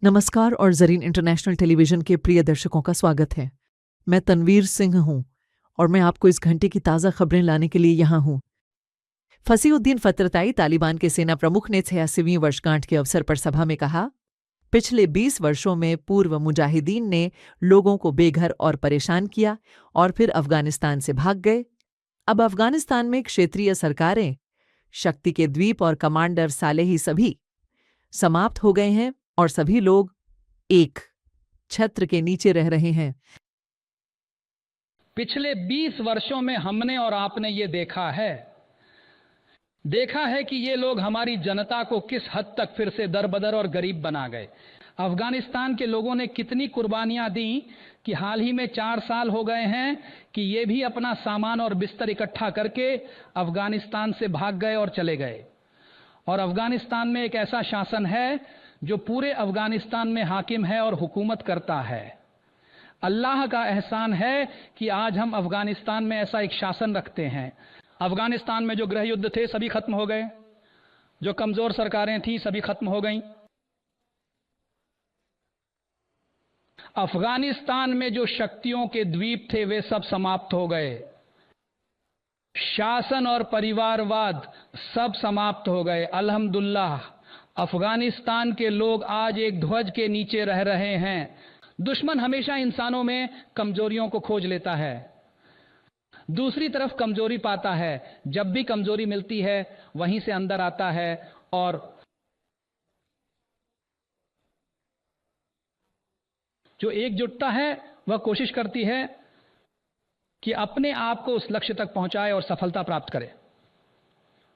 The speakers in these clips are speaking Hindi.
नमस्कार और ज़रीन इंटरनेशनल टेलीविज़न के प्रिय दर्शकों का स्वागत है। मैं तनवीर सिंह हूं और मैं आपको इस घंटे की ताज़ा खबरें लाने के लिए यहां हूं। फसीउद्दीन फ़तरताई तालिबान के सेना प्रमुख ने 86वीं वर्षगांठ के अवसर पर सभा में कहा, पिछले 20 वर्षों में पूर्व मुजाहिदीन ने लोगों को बेघर और परेशान किया और फिर अफगानिस्तान से भाग गए। अब अफगानिस्तान में क्षेत्रीय सरकारें, शक्ति के द्वीप और कमांडर सालेही सभी समाप्त हो गए हैं और सभी लोग एक छत्र के नीचे रह रहे हैं। पिछले 20 वर्षों में हमने और आपने ये देखा है कि ये लोग हमारी जनता को किस हद तक फिर से दरबदर और गरीब बना गए। अफगानिस्तान के लोगों ने कितनी कुर्बानियां दी कि हाल ही में 4 साल हो गए हैं कि ये भी अपना सामान और बिस्तर इकट्ठा करके अफगानिस्तान से भाग गए और चले गए। और अफगानिस्तान में एक ऐसा शासन है जो पूरे अफगानिस्तान में हाकिम है और हुकूमत करता है। अल्लाह का एहसान है कि आज हम अफगानिस्तान में ऐसा एक शासन रखते हैं। अफगानिस्तान में जो गृह युद्ध थे सभी खत्म हो गए, जो कमजोर सरकारें थीं सभी खत्म हो गईं। अफगानिस्तान में जो शक्तियों के द्वीप थे वे सब समाप्त हो गए। शासन और परिवारवाद सब समाप्त हो गए। अल्हम्दुलिल्लाह अफगानिस्तान के लोग आज एक ध्वज के नीचे रह रहे हैं। दुश्मन हमेशा इंसानों में कमजोरियों को खोज लेता है, दूसरी तरफ कमजोरी पाता है। जब भी कमजोरी मिलती है वहीं से अंदर आता है और जो एकजुटता है वह कोशिश करती है कि अपने आप को उस लक्ष्य तक पहुंचाए और सफलता प्राप्त करे।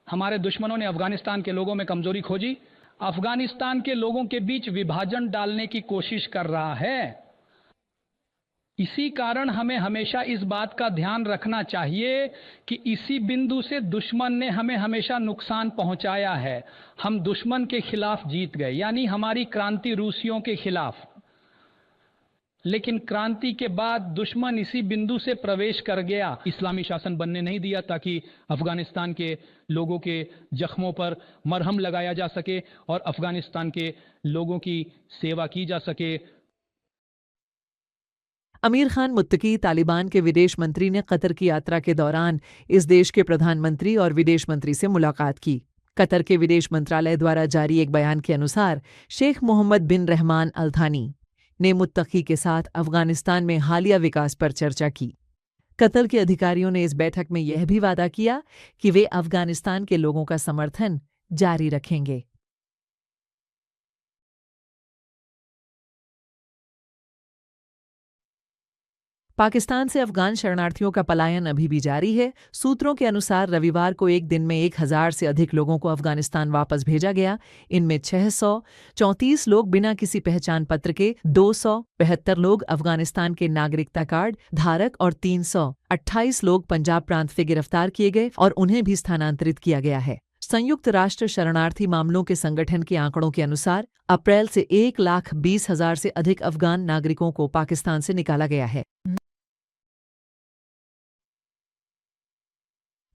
हमारे दुश्मनों ने अफगानिस्तान के लोगों में कमजोरी खोजी, अफगानिस्तान के लोगों के बीच विभाजन डालने की कोशिश कर रहा है। इसी कारण हमें हमेशा इस बात का ध्यान रखना चाहिए कि इसी बिंदु से दुश्मन ने हमें हमेशा नुकसान पहुंचाया है। हम दुश्मन के खिलाफ जीत गए, यानी हमारी क्रांति रूसियों के खिलाफ। लेकिन क्रांति के बाद दुश्मन इसी बिंदु से प्रवेश कर गया, इस्लामी शासन बनने नहीं दिया ताकि अफगानिस्तान के लोगों के जख्मों पर मरहम लगाया जा सके और अफगानिस्तान के लोगों की सेवा की जा सके। अमीर खान मुत्तकी तालिबान के विदेश मंत्री ने कतर की यात्रा के दौरान इस देश के प्रधानमंत्री और विदेश मंत्री से मुलाकात की। कतर के विदेश मंत्रालय द्वारा जारी एक बयान के अनुसार शेख मोहम्मद बिन रहमान अल थानी ने मुत्तकी के साथ अफगानिस्तान में हालिया विकास पर चर्चा की। कतर के अधिकारियों ने इस बैठक में यह भी वादा किया कि वे अफगानिस्तान के लोगों का समर्थन जारी रखेंगे। पाकिस्तान से अफगान शरणार्थियों का पलायन अभी भी जारी है। सूत्रों के अनुसार रविवार को एक दिन में 1000 से अधिक लोगों को अफगानिस्तान वापस भेजा गया। इनमें 634 लोग बिना किसी पहचान पत्र के, 272 लोग अफगानिस्तान के नागरिकता कार्ड धारक और 328 लोग पंजाब प्रांत से गिरफ्तार किए गए और उन्हें भी स्थानांतरित किया गया है। संयुक्त राष्ट्र शरणार्थी मामलों के संगठन के आंकड़ों के अनुसार अप्रैल से 1,20,000 से अधिक अफगान नागरिकों को पाकिस्तान से निकाला गया है।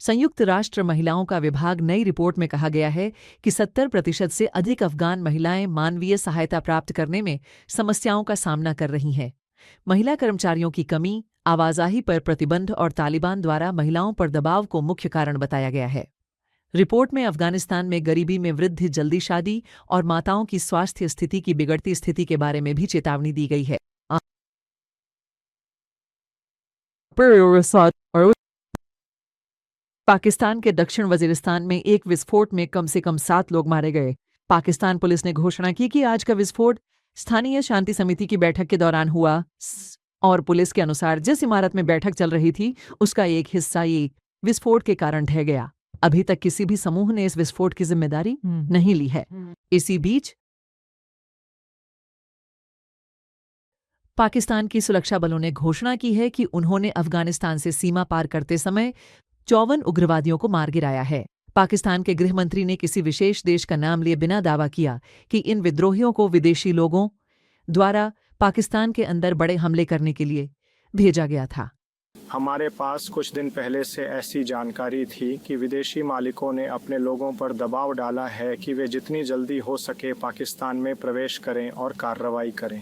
संयुक्त राष्ट्र महिलाओं का विभाग नई रिपोर्ट में कहा गया है कि 70% से अधिक अफगान महिलाएं मानवीय सहायता प्राप्त करने में समस्याओं का सामना कर रही हैं। महिला कर्मचारियों की कमी, आवाजाही पर प्रतिबंध और तालिबान द्वारा महिलाओं पर दबाव को मुख्य कारण बताया गया है। रिपोर्ट में अफगानिस्तान में गरीबी में वृद्धि, जल्दी शादी और माताओं की स्वास्थ्य स्थिति की बिगड़ती स्थिति के बारे में भी चेतावनी दी गई है। पाकिस्तान के दक्षिण वजीरिस्तान में एक विस्फोट में कम से कम 7 लोग मारे गए। पाकिस्तान पुलिस ने घोषणा की कि आज का विस्फोट स्थानीय शांति समिति की बैठक के दौरान हुआ और पुलिस के अनुसार जिस इमारत में बैठक चल रही थी उसका एक हिस्सा ये विस्फोट के कारण ढह गया। अभी तक किसी भी समूह ने इस विस्फोट की जिम्मेदारी नहीं ली है। इसी बीच पाकिस्तान की सुरक्षा बलों ने घोषणा की है कि उन्होंने अफगानिस्तान से सीमा पार करते समय 54 उग्रवादियों को मार गिराया है। पाकिस्तान के गृह मंत्री ने किसी विशेष देश का नाम लिए बिना दावा किया कि इन विद्रोहियों को विदेशी लोगों द्वारा पाकिस्तान के अंदर बड़े हमले करने के लिए भेजा गया था। हमारे पास कुछ दिन पहले से ऐसी जानकारी थी कि विदेशी मालिकों ने अपने लोगों पर दबाव डाला है कि वे जितनी जल्दी हो सके पाकिस्तान में प्रवेश करें और कार्रवाई करें।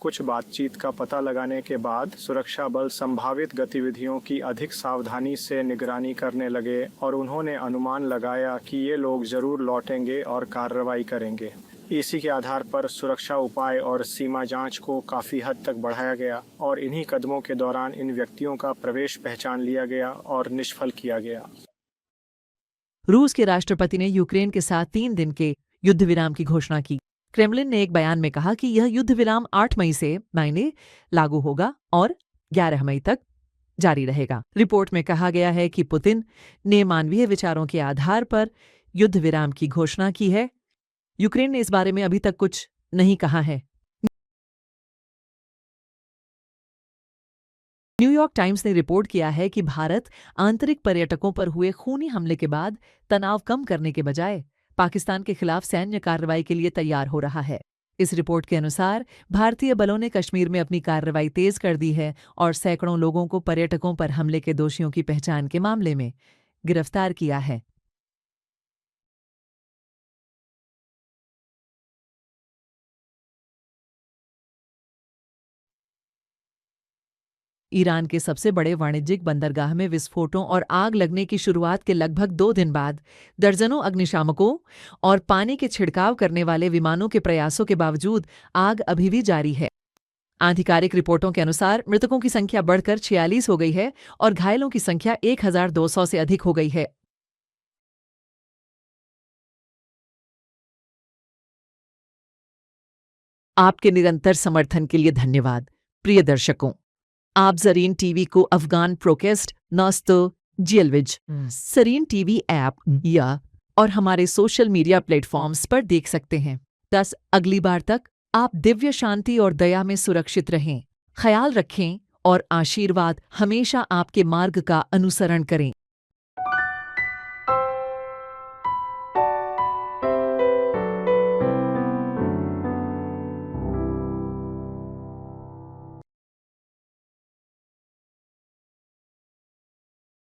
कुछ बातचीत का पता लगाने के बाद सुरक्षा बल संभावित गतिविधियों की अधिक सावधानी से निगरानी करने लगे और उन्होंने अनुमान लगाया कि ये लोग ज़रूर लौटेंगे और कार्रवाई करेंगे। इसी के आधार पर सुरक्षा उपाय और सीमा जांच को काफ़ी हद तक बढ़ाया गया और इन्हीं कदमों के दौरान इन व्यक्तियों का प्रवेश पहचान लिया गया और निष्फल किया गया। रूस के राष्ट्रपति ने यूक्रेन के साथ 3 दिन के युद्ध विराम की घोषणा की। क्रेमलिन ने एक बयान में कहा कि यह युद्ध विराम 8 मई से मायने लागू होगा और 11 मई तक जारी रहेगा। रिपोर्ट में कहा गया है कि पुतिन ने मानवीय विचारों के आधार पर युद्ध विराम की घोषणा की है। यूक्रेन ने इस बारे में अभी तक कुछ नहीं कहा है। न्यूयॉर्क टाइम्स ने रिपोर्ट किया है कि भारत आंतरिक पर्यटकों पर हुए खूनी हमले के बाद तनाव कम करने के बजाय पाकिस्तान के खिलाफ सैन्य कार्रवाई के लिए तैयार हो रहा है। इस रिपोर्ट के अनुसार भारतीय बलों ने कश्मीर में अपनी कार्रवाई तेज कर दी है और सैकड़ों लोगों को पर्यटकों पर हमले के दोषियों की पहचान के मामले में गिरफ्तार किया है। ईरान के सबसे बड़े वाणिज्यिक बंदरगाह में विस्फोटों और आग लगने की शुरुआत के लगभग 2 दिन बाद दर्जनों अग्निशामकों और पानी के छिड़काव करने वाले विमानों के प्रयासों के बावजूद आग अभी भी जारी है। आधिकारिक रिपोर्टों के अनुसार मृतकों की संख्या बढ़कर 46 हो गई है और घायलों की संख्या 1200 से अधिक हो गई है। आपके निरंतर समर्थन के लिए धन्यवाद। प्रिय दर्शकों, आप ज़रीन टीवी को अफगान प्रोकेस्ट नस्तो जेलविज ज़रीन टीवी ऐप या और हमारे सोशल मीडिया प्लेटफॉर्म्स पर देख सकते हैं। अगली बार तक आप दिव्य शांति और दया में सुरक्षित रहें। ख्याल रखें और आशीर्वाद हमेशा आपके मार्ग का अनुसरण करें।